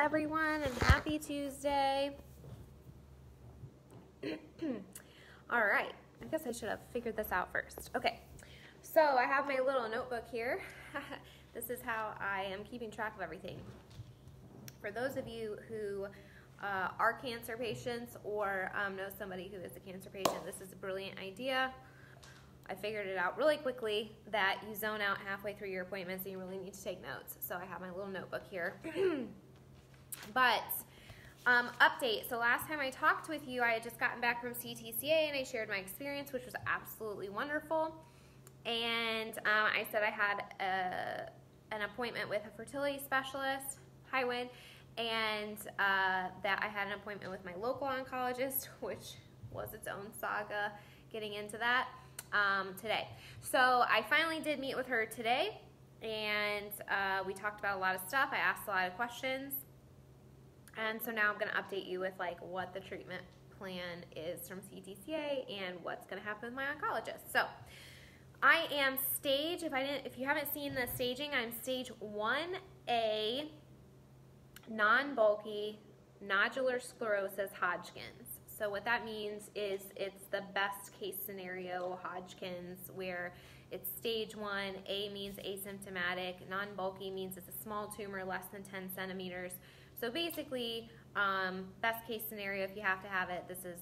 everyone, and happy Tuesday. All right, I guess I should have figured this out first. Okay, so I have my little notebook here. This is how I am keeping track of everything. For those of you who are cancer patients or know somebody who is a cancer patient, this is a brilliant idea. I figured it out really quickly that you zone out halfway through your appointments and you really need to take notes. So I have my little notebook here. But update, so last time I talked with you, I had just gotten back from CTCA and I shared my experience, which was absolutely wonderful. And I said I had an appointment with a fertility specialist, Highwood, and that I had an appointment with my local oncologist, which was its own saga getting into that, today. So I finally did meet with her today, and we talked about a lot of stuff. I asked a lot of questions. And so now I'm going to update you with like what the treatment plan is from CTCA and what's going to happen with my oncologist. So I am stage, if you haven't seen the staging, I'm stage 1A, non-bulky nodular sclerosis Hodgkin's. So what that means is it's the best case scenario Hodgkin's, where it's stage 1, A means asymptomatic, non-bulky means it's a small tumor less than 10 centimeters. So basically, best case scenario, if you have to have it, this is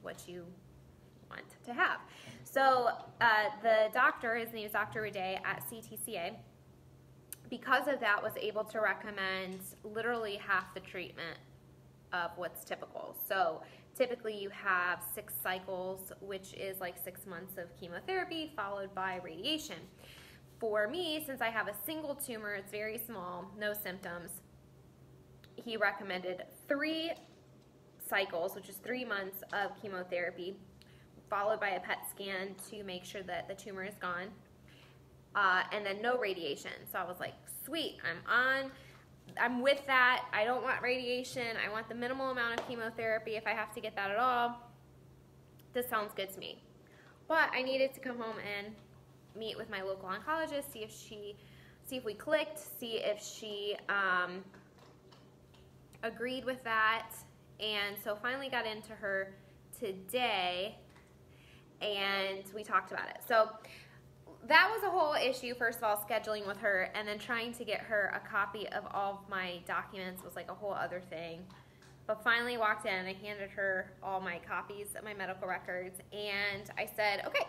what you want to have. So the doctor, his name is Dr. Raday at CTCA, because of that was able to recommend literally half the treatment of what's typical. So typically you have 6 cycles, which is like 6 months of chemotherapy followed by radiation. For me, since I have a single tumor, it's very small, no symptoms, he recommended 3 cycles, which is 3 months of chemotherapy, followed by a PET scan to make sure that the tumor is gone, and then no radiation. So I was like, sweet, I'm with that. I don't want radiation. I want the minimal amount of chemotherapy if I have to get that at all. This sounds good to me. But I needed to come home and meet with my local oncologist, see if we clicked, see if she agreed with that. And so finally got into her today and we talked about it. So that was a whole issue, first of all, scheduling with her, and then trying to get her a copy of all of my documents was like a whole other thing. But finally walked in and I handed her all my copies of my medical records, and I said, okay,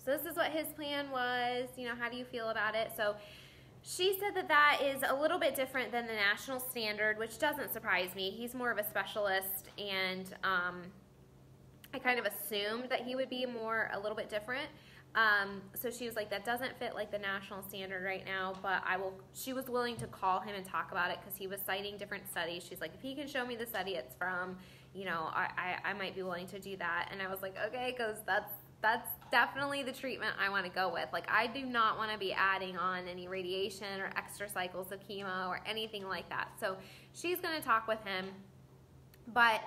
so this is what his plan was, you know, how do you feel about it? So she said that that is a little bit different than the national standard, which doesn't surprise me. He's more of a specialist, and I kind of assumed that he would be a little bit different. So she was like, that doesn't fit like the national standard right now, but she was willing to call him and talk about it because he was citing different studies. She's like, if he can show me the study it's from, you know, I might be willing to do that. And I was like, okay, because that's definitely the treatment I want to go with. Like, I do not want to be adding on any radiation or extra cycles of chemo or anything like that. So she's going to talk with him. But,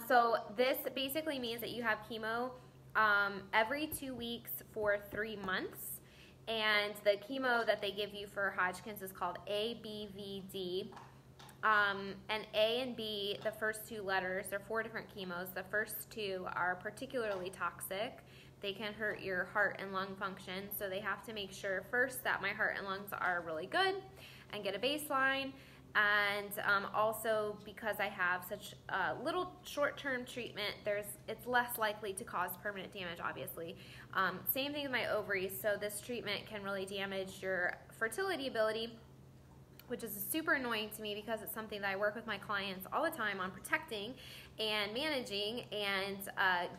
so this basically means that you have chemo every 2 weeks for 3 months, and the chemo that they give you for Hodgkin's is called ABVD. And A and B, the first 2 letters, there are 4 different chemos. The first 2 are particularly toxic. They can hurt your heart and lung function, so they have to make sure first that my heart and lungs are really good and get a baseline. And also, because I have such little short-term treatment, it's less likely to cause permanent damage, obviously. Same thing with my ovaries, so this treatment can really damage your fertility ability, which is super annoying to me because it's something that I work with my clients all the time on protecting and managing and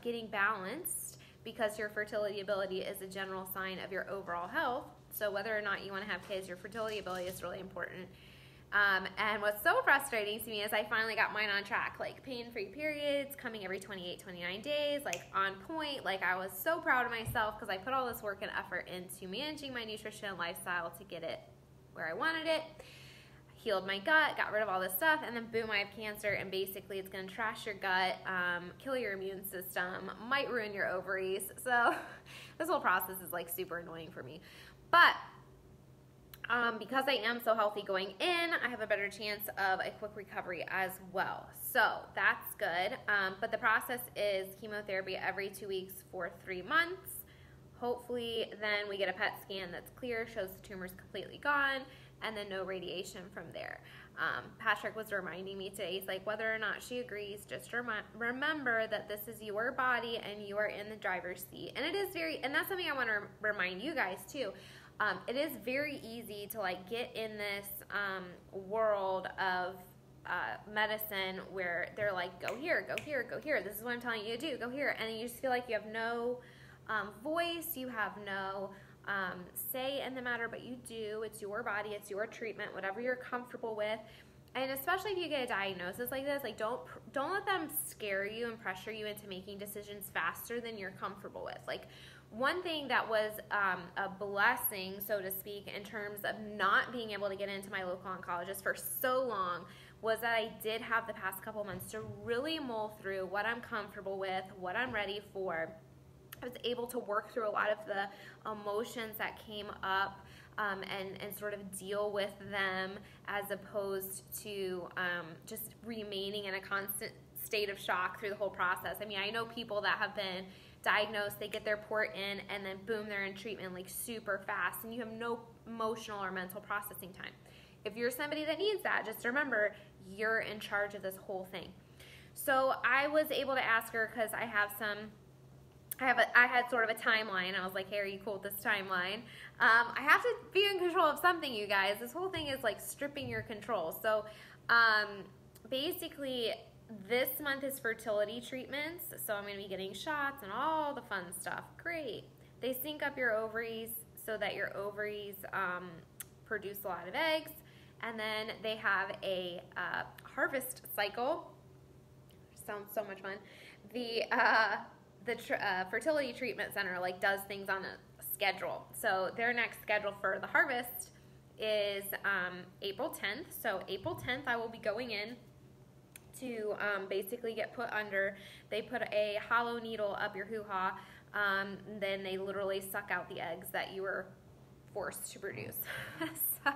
getting balanced, because your fertility ability is a general sign of your overall health. So whether or not you want to have kids, your fertility ability is really important. And what's so frustrating to me is I finally got mine on track, like pain-free periods, coming every 28, 29 days, like on point. Like, I was so proud of myself because I put all this work and effort into managing my nutrition and lifestyle to get it where I wanted it. Healed my gut, got rid of all this stuff, and then boom, I have cancer, and basically it's going to trash your gut, kill your immune system, might ruin your ovaries. So this whole process is like super annoying for me. But Because I am so healthy going in, I have a better chance of a quick recovery as well. So that's good. But the process is chemotherapy every 2 weeks for 3 months. Hopefully then we get a PET scan that's clear, shows the tumor's completely gone, and then no radiation from there. Patrick was reminding me today, he's like, whether or not she agrees, just remember that this is your body and you are in the driver's seat. And it is and that's something I want to remind you guys too. It is very easy to like get in this world of medicine where they're like, go here, go here, go here. This is what I'm telling you to do, go here. And you just feel like you have no voice, you have no say in the matter, but you do. It's your body, it's your treatment, whatever you're comfortable with. And especially if you get a diagnosis like this, like don't let them scare you and pressure you into making decisions faster than you're comfortable with. Like one thing that was a blessing, so to speak, in terms of not being able to get into my local oncologist for so long was that I did have the past couple months to really mull through what I'm comfortable with, what I'm ready for. I was able to work through a lot of the emotions that came up and sort of deal with them as opposed to just remaining in a constant state of shock through the whole process. I mean, I know people that have been diagnosed, they get their port in, and then boom, they're in treatment like super fast, and you have no emotional or mental processing time. If you're somebody that needs that, just remember, you're in charge of this whole thing. So I was able to ask her because I had sort of a timeline. I was like, hey, are you cool with this timeline? I have to be in control of something, you guys. This whole thing is like stripping your control. So basically, this month is fertility treatments. So I'm going to be getting shots and all the fun stuff. Great. They sync up your ovaries so that your ovaries produce a lot of eggs. And then they have a harvest cycle. Sounds so much fun. The fertility treatment center like does things on a schedule. So their next schedule for the harvest is April 10th. So April 10th I will be going in to basically get put under. They put a hollow needle up your hoo-ha, then they literally suck out the eggs that you were forced to produce. So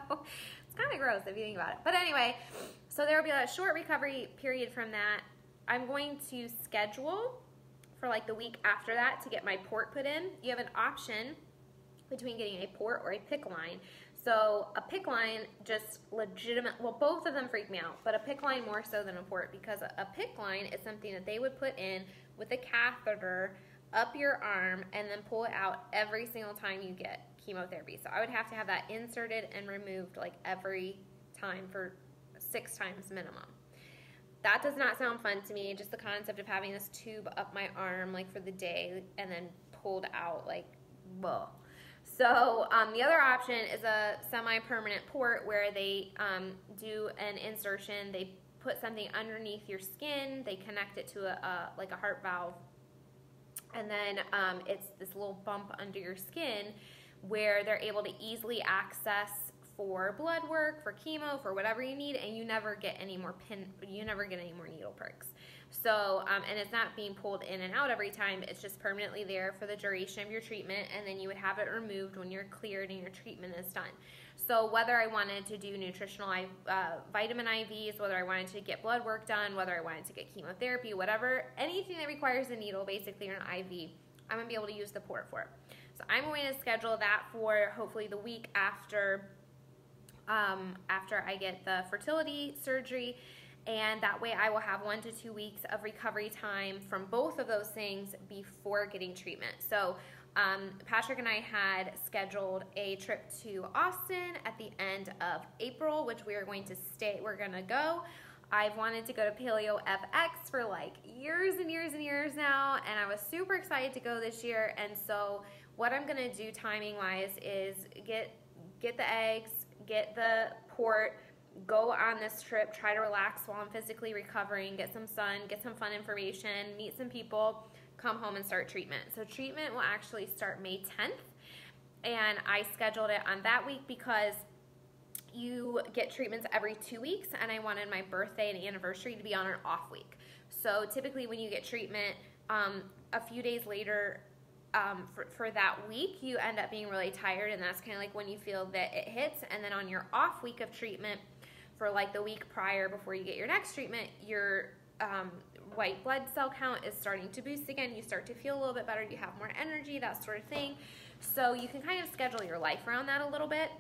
it's kind of gross if you think about it. But anyway, so there will be a short recovery period from that. I'm going to schedule for like the week after that to get my port put in. You have an option between getting a port or a PICC line. So a PICC line just well, both of them freak me out, but a PICC line more so than a port, because a PICC line is something that they would put in with a catheter up your arm and then pull it out every single time you get chemotherapy. So I would have to have that inserted and removed like every time for 6 times minimum. That does not sound fun to me, just the concept of having this tube up my arm like for the day and then pulled out, like, whoa. So the other option is a semi-permanent port where they do an insertion. They put something underneath your skin. They connect it to like a heart valve. And then it's this little bump under your skin where they're able to easily access for blood work, for chemo, for whatever you need, and you never get any more needle pricks. So, and it's not being pulled in and out every time, it's just permanently there for the duration of your treatment, and then you would have it removed when you're cleared and your treatment is done. So whether I wanted to do nutritional vitamin IVs, whether I wanted to get blood work done, whether I wanted to get chemotherapy, whatever, anything that requires a needle basically or an IV, I'm going to be able to use the port for it. So I'm going to schedule that for hopefully the week after I get the fertility surgery, and that way I will have 1 to 2 weeks of recovery time from both of those things before getting treatment. So Patrick and I had scheduled a trip to Austin at the end of April, which we're going to go. I've wanted to go to Paleo FX for like years and years and years now, and I was super excited to go this year. And so what I'm going to do timing wise is get the eggs, get the port, go on this trip, try to relax while I'm physically recovering, get some sun, get some fun information, meet some people, come home and start treatment. So treatment will actually start May 10th, and I scheduled it on that week because you get treatments every 2 weeks, and I wanted my birthday and anniversary to be on an off week. So typically when you get treatment, a few days later, for that week, you end up being really tired, and that's kind of like when you feel that it hits. And then on your off week of treatment, for like the week prior before you get your next treatment, your white blood cell count is starting to boost again. You start to feel a little bit better. You have more energy, that sort of thing. So you can kind of schedule your life around that a little bit.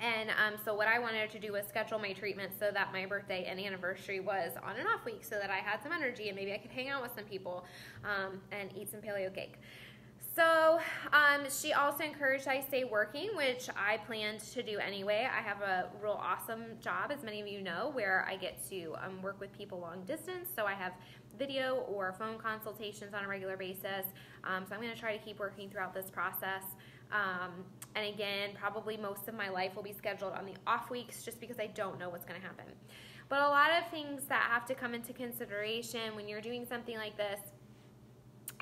And so what I wanted to do was schedule my treatment so that my birthday and anniversary was on and off week, so that I had some energy and maybe I could hang out with some people and eat some paleo cake. So she also encouraged I stay working, which I planned to do anyway. I have a real awesome job, as many of you know, where I get to work with people long distance. So I have video or phone consultations on a regular basis. So I'm going to try to keep working throughout this process. And again, probably most of my life will be scheduled on the off weeks, just because I don't know what's going to happen. But a lot of things that have to come into consideration when you're doing something like this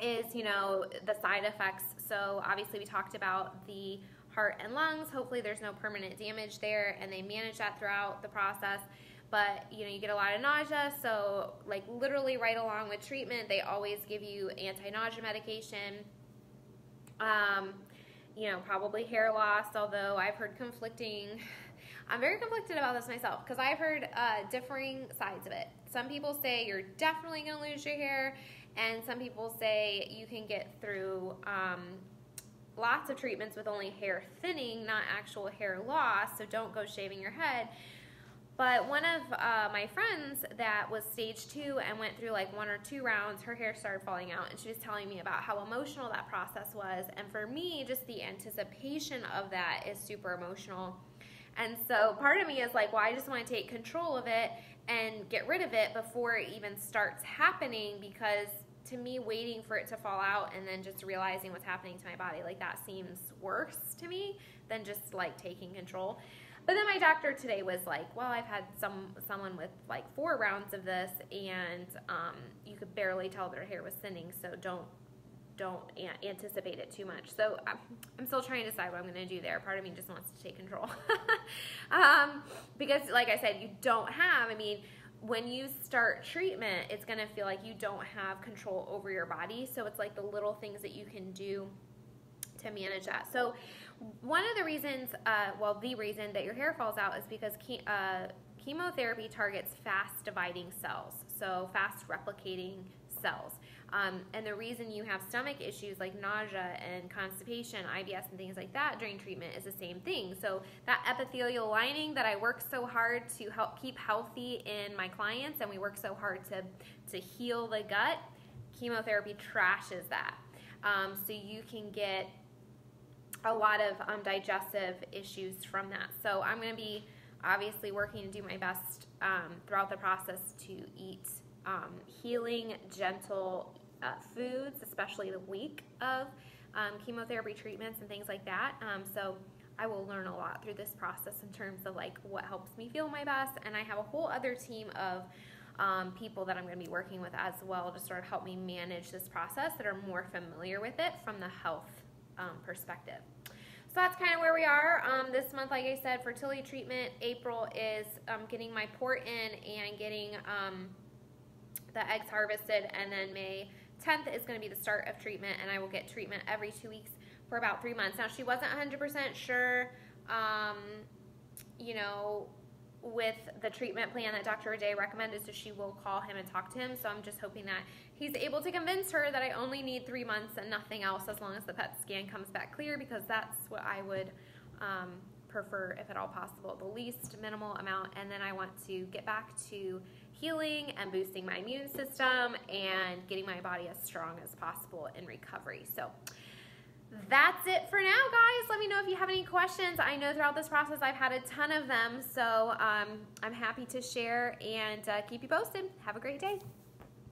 is, you know, the side effects. So obviously we talked about the heart and lungs. Hopefully there's no permanent damage there, and they manage that throughout the process. But, you know, you get a lot of nausea, so like literally right along with treatment, they always give you anti-nausea medication. You know, probably hair loss, although I've heard conflicting. I'm very conflicted about this myself, because I've heard differing sides of it. Some people say you're definitely going to lose your hair, and some people say you can get through lots of treatments with only hair thinning, not actual hair loss, so don't go shaving your head. But one of my friends that was stage 2 and went through like 1 or 2 rounds, her hair started falling out, and she was telling me about how emotional that process was. And for me, just the anticipation of that is super emotional. And so part of me is like, well, I just want to take control of it and get rid of it before it even starts happening, because to me, waiting for it to fall out and then just realizing what's happening to my body, like that seems worse to me than just like taking control. But then my doctor today was like, well, I've had someone with like 4 rounds of this, and you could barely tell their hair was thinning, so don't anticipate it too much. So I'm still trying to decide what I'm going to do there. Part of me just wants to take control. Because like I said, you don't have, I mean, when you start treatment, it's going to feel like you don't have control over your body. So it's like the little things that you can do to manage that. So one of the reasons, well, the reason that your hair falls out is because chemotherapy targets fast dividing cells, so fast replicating cells. And the reason you have stomach issues like nausea and constipation, IBS and things like that during treatment is the same thing. So that epithelial lining that I work so hard to help keep healthy in my clients, and we work so hard to heal the gut, chemotherapy trashes that. So you can get a lot of digestive issues from that. So I'm going to be obviously working to do my best throughout the process to eat healing, gentle foods, especially the week of chemotherapy treatments and things like that. So I will learn a lot through this process in terms of like what helps me feel my best. And I have a whole other team of people that I'm going to be working with as well to sort of help me manage this process, that are more familiar with it from the health perspective. So that's kind of where we are. This month, like I said, fertility treatment. April is getting my port in and getting the eggs harvested, and then May 10th is going to be the start of treatment, and I will get treatment every 2 weeks for about 3 months. Now, she wasn't 100% sure, you know, with the treatment plan that Dr. O'Day recommended, so she will call him and talk to him. So I'm just hoping that he's able to convince her that I only need 3 months and nothing else, as long as the PET scan comes back clear, because that's what I would prefer, if at all possible, the least minimal amount. And then I want to get back to healing and boosting my immune system and getting my body as strong as possible in recovery. So that's it for now, guys. Let me know if you have any questions. I know throughout this process I've had a ton of them, so I'm happy to share and keep you posted. Have a great day.